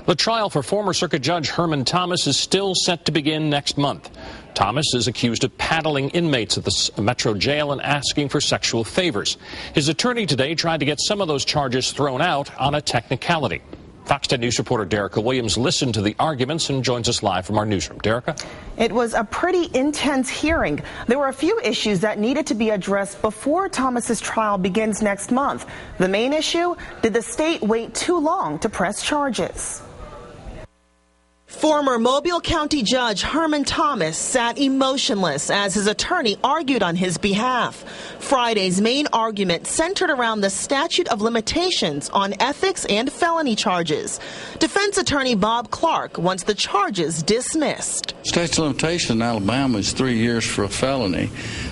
The trial for former Circuit Judge Herman Thomas is still set to begin next month. Thomas is accused of paddling inmates at the Metro Jail and asking for sexual favors. His attorney today tried to get some of those charges thrown out on a technicality. Fox 10 News reporter Derica Williams listened to the arguments and joins us live from our newsroom. Derica? It was a pretty intense hearing. There were a few issues that needed to be addressed before Thomas's trial begins next month. The main issue, did the state wait too long to press charges? Former Mobile County Judge Herman Thomas sat emotionless as his attorney argued on his behalf. Friday's main argument centered around the statute of limitations on ethics and felony charges. Defense attorney Bob Clark wants the charges dismissed. Statute of limitation in Alabama is 3 years for a felony.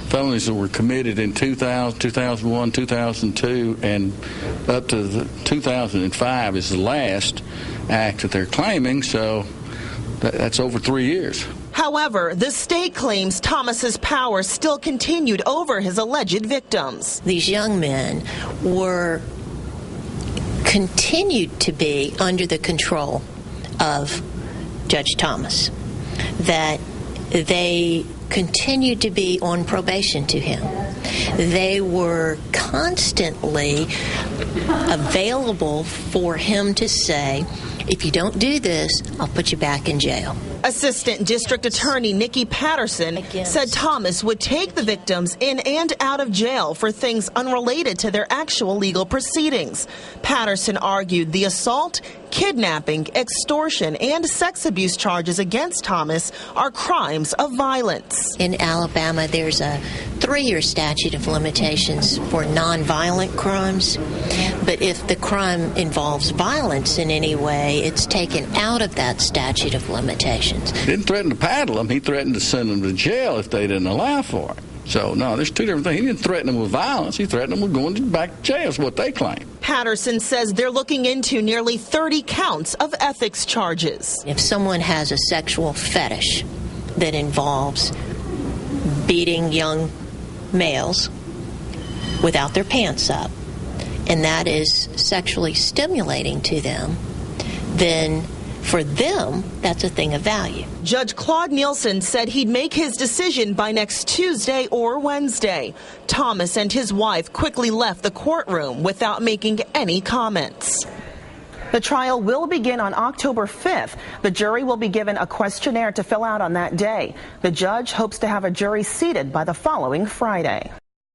Felonies that were committed in 2000, 2001, 2002, and up to 2005 is the last act that they're claiming, so that's over 3 years. However, the state claims Thomas's power still continued over his alleged victims. These young men continued to be under the control of Judge Thomas, that they continued to be on probation to him. They were constantly available for him to say, if you don't do this, I'll put you back in jail. Assistant District Attorney Nikki Patterson said Thomas would take the victims in and out of jail for things unrelated to their actual legal proceedings. Patterson argued the assault, kidnapping, extortion, and sex abuse charges against Thomas are crimes of violence. In Alabama, there's a 3-year statute of limitations for nonviolent crimes, but if the crime involves violence in any way, it's taken out of that statute of limitations. He didn't threaten to paddle them. He threatened to send them to jail if they didn't allow for it. So, no, there's two different things. He didn't threaten them with violence. He threatened them with going back to jail is what they claim. Patterson says they're looking into nearly 30 counts of ethics charges. If someone has a sexual fetish that involves beating young males without their pants up, and that is sexually stimulating to them, then for them, that's a thing of value. Judge Claude Nielsen said he'd make his decision by next Tuesday or Wednesday. Thomas and his wife quickly left the courtroom without making any comments. The trial will begin on October 5th. The jury will be given a questionnaire to fill out on that day. The judge hopes to have a jury seated by the following Friday.